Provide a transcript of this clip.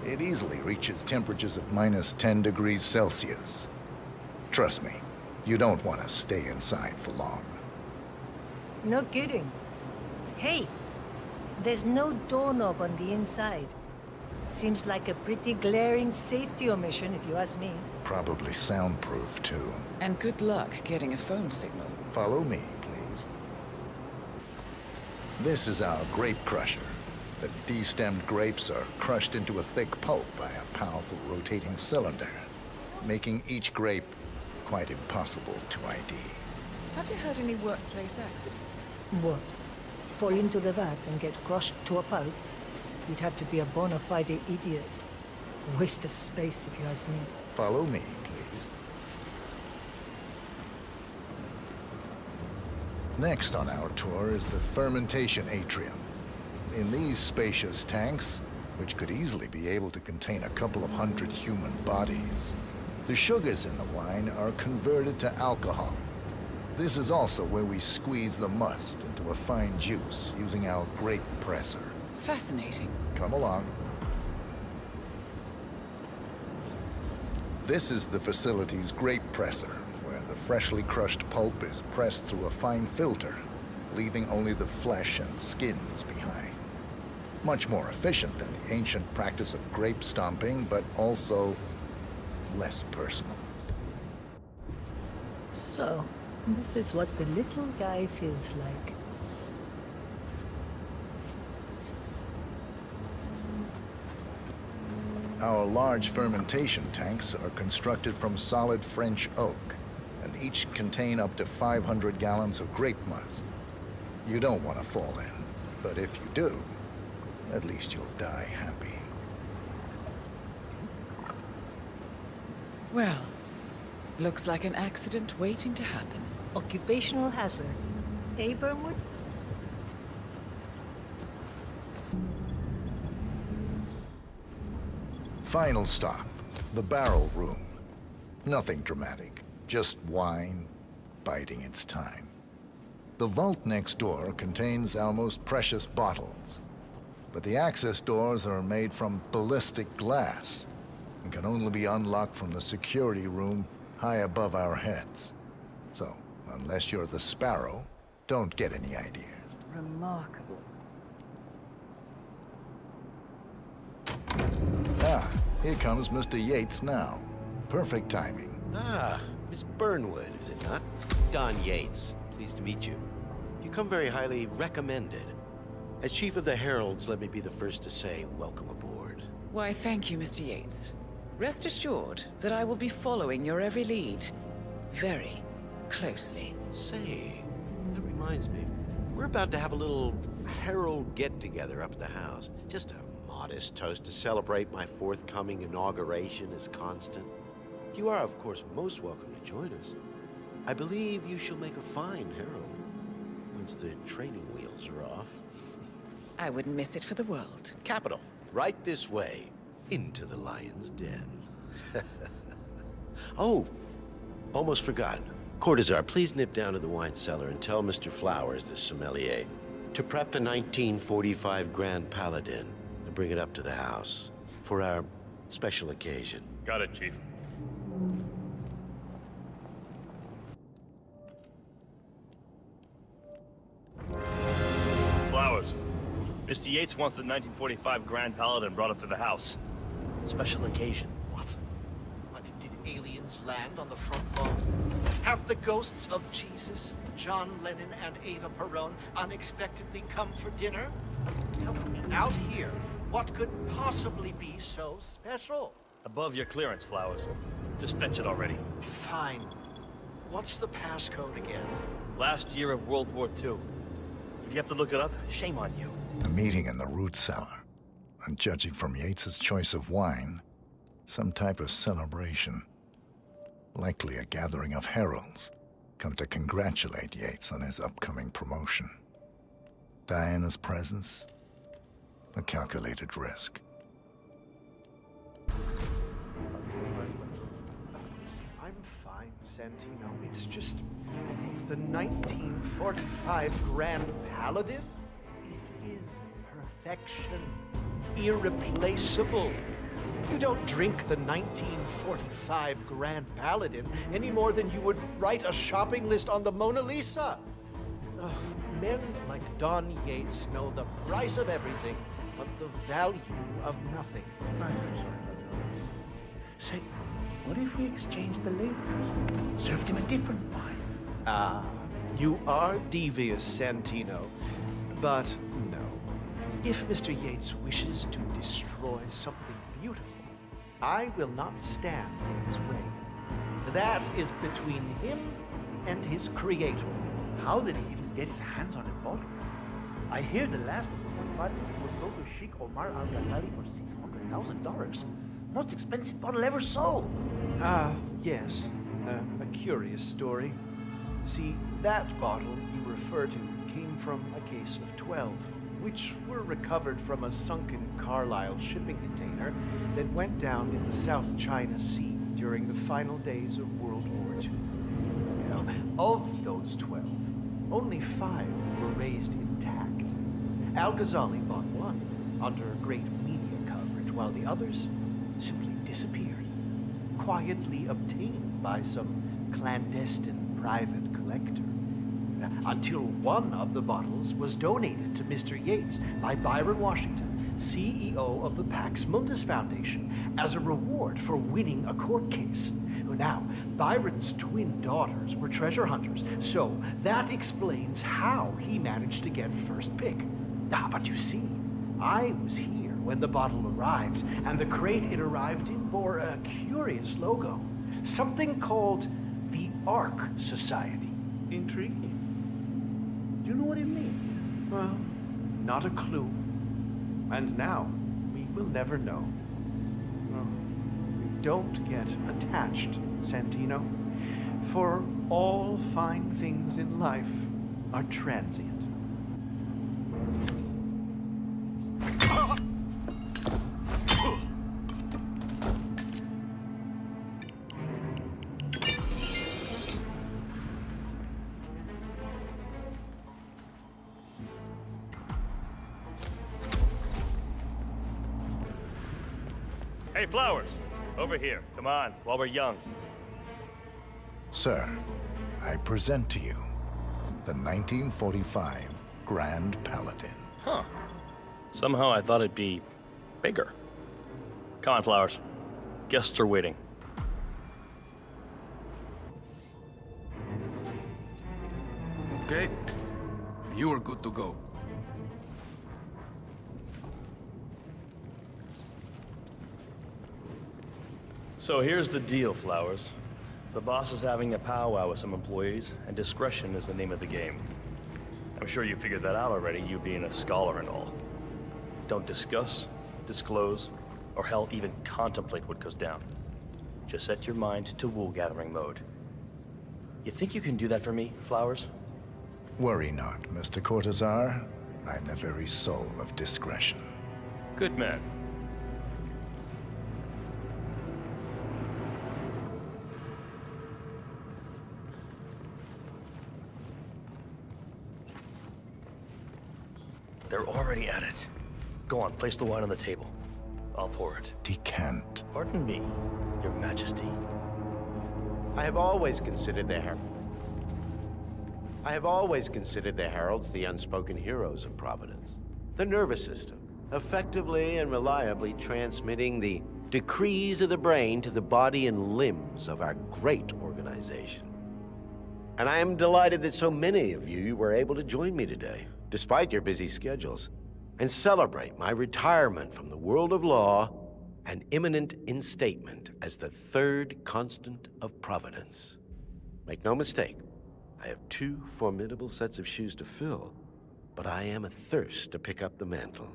It easily reaches temperatures of -10 degrees Celsius. Trust me, you don't want to stay inside for long. No kidding. Hey, there's no doorknob on the inside. Seems like a pretty glaring safety omission, if you ask me. Probably soundproof, too. And good luck getting a phone signal. Follow me, please. This is our grape crusher. The destemmed grapes are crushed into a thick pulp by a powerful rotating cylinder, making each grape quite impossible to ID. Have you heard any workplace accidents? What? Fall into the vat and get crushed to a pulp? You'd have to be a bona fide idiot. Waste of space, if you ask me. Follow me, please. Next on our tour is the fermentation atrium. In these spacious tanks, which could easily be able to contain a couple of hundred human bodies, the sugars in the wine are converted to alcohol. This is also where we squeeze the must into a fine juice using our grape presser. Fascinating. Come along. This is the facility's grape presser, where the freshly crushed pulp is pressed through a fine filter, leaving only the flesh and skins behind. Much more efficient than the ancient practice of grape stomping, but also less personal. So, this is what the little guy feels like. Our large fermentation tanks are constructed from solid French oak, and each contain up to 500 gallons of grape must. You don't want to fall in, but if you do, at least you'll die happy. Well, looks like an accident waiting to happen. Occupational hazard. Eh, Burnwood? Final stop, the barrel room. Nothing dramatic, just wine biding its time. The vault next door contains our most precious bottles, but the access doors are made from ballistic glass and can only be unlocked from the security room high above our heads. So, unless you're the Sparrow, don't get any ideas. Remarkable. Ah, here comes Mr. Yates now. Perfect timing. Ah, Miss Burnwood, is it not? Don Yates. Pleased to meet you. You come very highly recommended. As Chief of the Heralds, let me be the first to say welcome aboard. Why, thank you, Mr. Yates. Rest assured that I will be following your every lead very closely. Say, that reminds me. We're about to have a little Herald get-together up at the house. Just a modest toast to celebrate my forthcoming inauguration as Constant. You are, of course, most welcome to join us. I believe you shall make a fine Herald once the training wheels are off. I wouldn't miss it for the world. Capital. Right this way. Into the lion's den. Oh, almost forgot. Cortazar, please nip down to the wine cellar and tell Mr. Flowers, the sommelier, to prep the 1945 Grand Paladin and bring it up to the house for our special occasion. Got it, Chief. Flowers. Mr. Yates wants the 1945 Grand Paladin brought up to the house. Special occasion. What? Did aliens land on the front lawn? Have the ghosts of Jesus, John Lennon, and Eva Peron unexpectedly come for dinner? Tell me, out here, what could possibly be so special? Above your clearance, Flowers. Just fetch it already. Fine. What's the passcode again? Last year of World War II. If you have to look it up, shame on you. A meeting in the root cellar. And judging from Yates's choice of wine, some type of celebration. Likely a gathering of heralds, come to congratulate Yates on his upcoming promotion. Diana's presence, a calculated risk. I'm fine, Santino. It's just the 1945 Grand Paladin. It is perfection, irreplaceable. You don't drink the 1945 Grand Paladin any more than you would write a shopping list on the Mona Lisa. Ugh, men like Don Yates know the price of everything, but the value of nothing. I'm sorry about that. Say, what if we exchanged the labels? Served him a different wine? Ah, you are devious, Santino. But no. If Mr. Yates wishes to destroy something beautiful, I will not stand in his way. That is between him and his creator. How did he even get his hands on a bottle? I hear the last bottle was sold to Sheikh Omar Al-Ghazali for $600,000. Most expensive bottle ever sold. Ah, yes. A curious story. See, that bottle you refer to came from a case of 12, which were recovered from a sunken Carlisle shipping container that went down in the South China Sea during the final days of World War II. Well, of those 12, only 5 were raised intact. Al-Ghazali bought one under great media coverage, while the others simply disappeared, quietly obtained by some clandestine private collector. Until one of the bottles was donated to Mr. Yates by Byron Washington, CEO of the Pax Mundus Foundation, as a reward for winning a court case. Now, Byron's twin daughters were treasure hunters, so that explains how he managed to get first pick. But you see, I was here when the bottle arrived, and the crate it arrived in bore a curious logo. Something called the Ark Society. Intriguing. Do you know what it means? Well, not a clue. And now, we will never know. Don't get attached, Santino, for all fine things in life are transient. Hey, Flowers! Over here. Come on, while we're young. Sir, I present to you the 1945 Grand Paladin. Huh. Somehow I thought it'd be bigger. Come on, Flowers. Guests are waiting. Okay. You are good to go. So here's the deal, Flowers. The boss is having a powwow with some employees, and discretion is the name of the game. I'm sure you figured that out already, you being a scholar and all. Don't discuss, disclose, or hell, even contemplate what goes down. Just set your mind to wool-gathering mode. You think you can do that for me, Flowers? Worry not, Mr. Cortazar. I'm the very soul of discretion. Good man. They're already at it. Go on, place the wine on the table. I'll pour it. Decant. Pardon me, Your Majesty. I have always considered the heralds the unspoken heroes of Providence. The nervous system, effectively and reliably transmitting the decrees of the brain to the body and limbs of our great organization. And I am delighted that so many of you were able to join me today, despite your busy schedules, and celebrate my retirement from the world of law and imminent instatement as the third constant of Providence. Make no mistake, I have 2 formidable sets of shoes to fill, but I am athirst to pick up the mantle.